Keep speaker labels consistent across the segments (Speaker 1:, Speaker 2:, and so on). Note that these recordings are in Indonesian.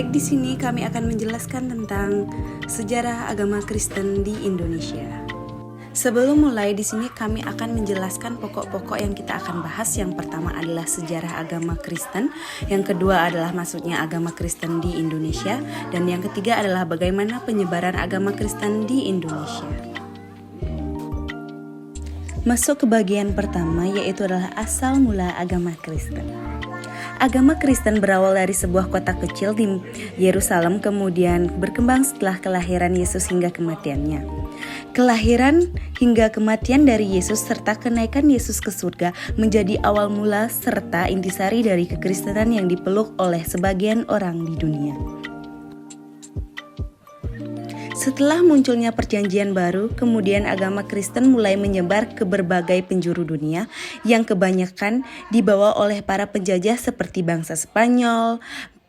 Speaker 1: Baik, di sini kami akan menjelaskan tentang sejarah agama Kristen di Indonesia. Sebelum mulai, di sini kami akan menjelaskan pokok-pokok yang kita akan bahas. Yang pertama adalah sejarah agama Kristen, yang kedua adalah masuknya agama Kristen di Indonesia, dan yang ketiga adalah bagaimana penyebaran agama Kristen di Indonesia. Masuk ke bagian pertama, yaitu adalah asal mula agama Kristen. Agama Kristen berawal dari sebuah kota kecil di Yerusalem, kemudian berkembang setelah kelahiran Yesus hingga kematiannya. Kelahiran hingga kematian dari Yesus serta kenaikan Yesus ke surga menjadi awal mula serta intisari dari kekristenan yang dipeluk oleh sebagian orang di dunia. Setelah munculnya perjanjian baru, kemudian agama Kristen mulai menyebar ke berbagai penjuru dunia yang kebanyakan dibawa oleh para penjajah seperti bangsa Spanyol,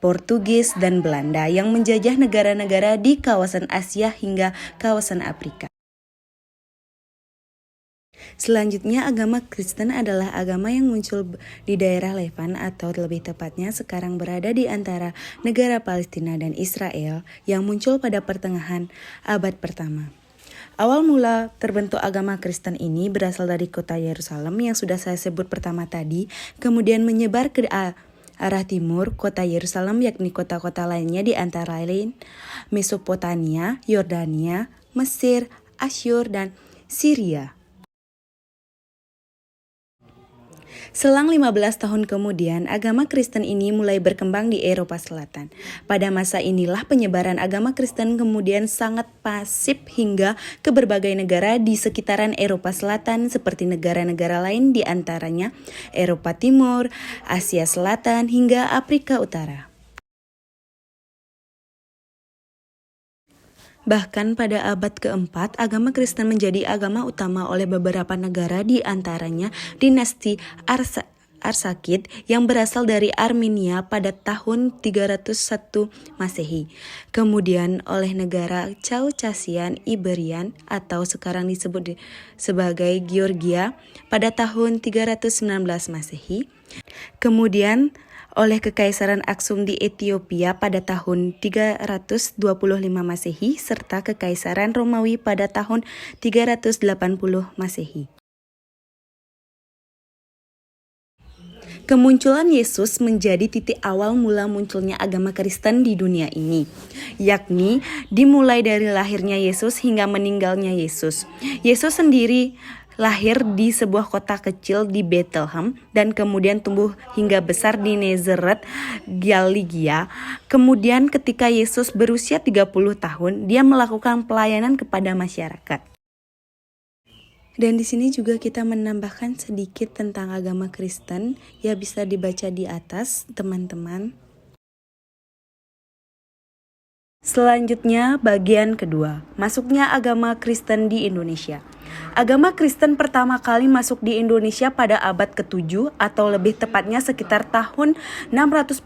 Speaker 1: Portugis, dan Belanda yang menjajah negara-negara di kawasan Asia hingga kawasan Afrika. Selanjutnya, agama Kristen adalah agama yang muncul di daerah Levant atau lebih tepatnya sekarang berada di antara negara Palestina dan Israel yang muncul pada pertengahan abad pertama. Awal mula terbentuk agama Kristen ini berasal dari kota Yerusalem yang sudah saya sebut pertama tadi, kemudian menyebar ke arah timur kota Yerusalem, yakni kota-kota lainnya di antara lain Mesopotamia, Yordania, Mesir, Asyur, dan Syria. Selang 15 tahun kemudian, agama Kristen ini mulai berkembang di Eropa Selatan. Pada masa inilah penyebaran agama Kristen kemudian sangat masif hingga ke berbagai negara di sekitaran Eropa Selatan seperti negara-negara lain di antaranya Eropa Timur, Asia Selatan, hingga Afrika Utara. Bahkan pada abad keempat, agama Kristen menjadi agama utama oleh beberapa negara di antaranya dinasti Arsakid yang berasal dari Armenia pada tahun 301 Masehi. Kemudian oleh negara Caucasian Iberian atau sekarang disebut sebagai Georgia pada tahun 319 Masehi. Kemudian oleh Kekaisaran Aksum di Ethiopia pada tahun 325 Masehi serta Kekaisaran Romawi pada tahun 380 Masehi. Kemunculan Yesus menjadi titik awal mula munculnya agama Kristen di dunia ini, yakni dimulai dari lahirnya Yesus hingga meninggalnya Yesus. Yesus sendiri lahir di sebuah kota kecil di Bethlehem dan kemudian tumbuh hingga besar di Nazaret, Galilea. Kemudian ketika Yesus berusia 30 tahun, dia melakukan pelayanan kepada masyarakat. Dan di sini juga kita menambahkan sedikit tentang agama Kristen, ya bisa dibaca di atas, teman-teman. Selanjutnya, bagian kedua, masuknya agama Kristen di Indonesia. Agama Kristen pertama kali masuk di Indonesia pada abad ke-7 atau lebih tepatnya sekitar tahun 645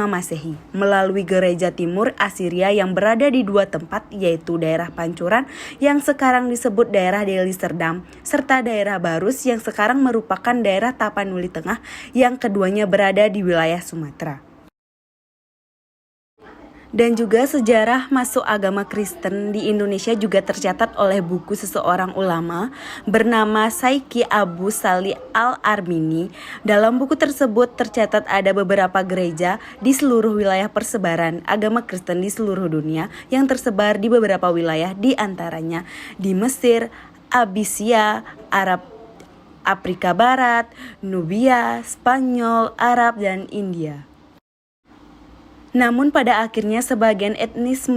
Speaker 1: Masehi melalui gereja timur Assyria yang berada di dua tempat, yaitu daerah Pancuran yang sekarang disebut daerah Deli Serdam serta daerah Barus yang sekarang merupakan daerah Tapanuli Tengah, yang keduanya berada di wilayah Sumatera. Dan juga sejarah masuk agama Kristen di Indonesia juga tercatat oleh buku seseorang ulama bernama Saiki Abu Sali Al-Armini. Dalam buku tersebut tercatat ada beberapa gereja di seluruh wilayah persebaran agama Kristen di seluruh dunia yang tersebar di beberapa wilayah, di antaranya di Mesir, Abysia, Afrika Barat, Nubia, Spanyol, Arab, dan India. Namun pada akhirnya sebagian etnis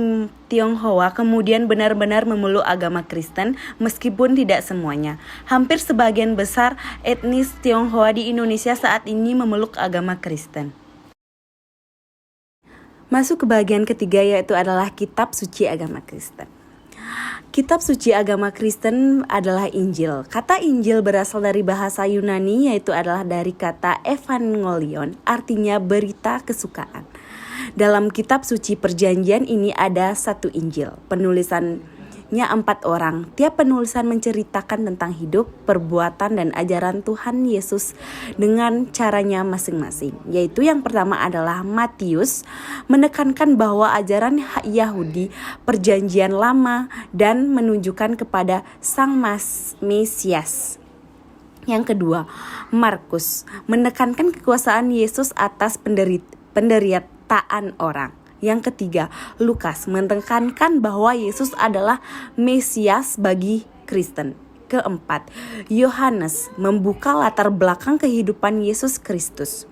Speaker 1: Tionghoa kemudian benar-benar memeluk agama Kristen meskipun tidak semuanya. Hampir sebagian besar etnis Tionghoa di Indonesia saat ini memeluk agama Kristen. Masuk ke bagian ketiga, yaitu adalah kitab suci agama Kristen. Kitab suci agama Kristen adalah Injil. Kata Injil berasal dari bahasa Yunani, yaitu adalah dari kata evangelion, artinya berita kesukaan. Dalam kitab suci perjanjian ini ada satu Injil. Penulisan hanya 4 orang. Tiap penulisan menceritakan tentang hidup, perbuatan, dan ajaran Tuhan Yesus dengan caranya masing-masing. Yaitu yang pertama adalah Matius, menekankan bahwa ajaran Yahudi Perjanjian Lama dan menunjukkan kepada Sang Mesias. Yang kedua, Markus, menekankan kekuasaan Yesus atas penderitaan orang. Yang ketiga, Lukas, menekankan bahwa Yesus adalah Mesias bagi Kristen. Keempat, Yohanes, membuka latar belakang kehidupan Yesus Kristus.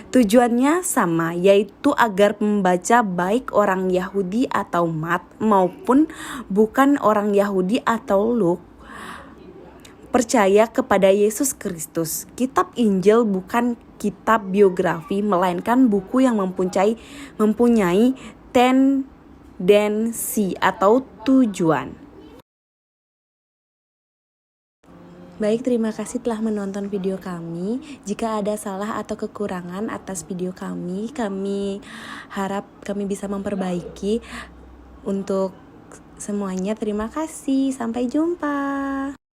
Speaker 1: Tujuannya sama, yaitu agar membaca baik orang Yahudi atau Mat maupun bukan orang Yahudi atau Luk percaya kepada Yesus Kristus. Kitab Injil bukan kitab biografi, melainkan buku yang mempunyai tendensi atau tujuan. Baik, terima kasih telah menonton video kami. Jika ada salah atau kekurangan atas video kami harap kami bisa memperbaiki. Untuk semuanya, terima kasih. Sampai jumpa.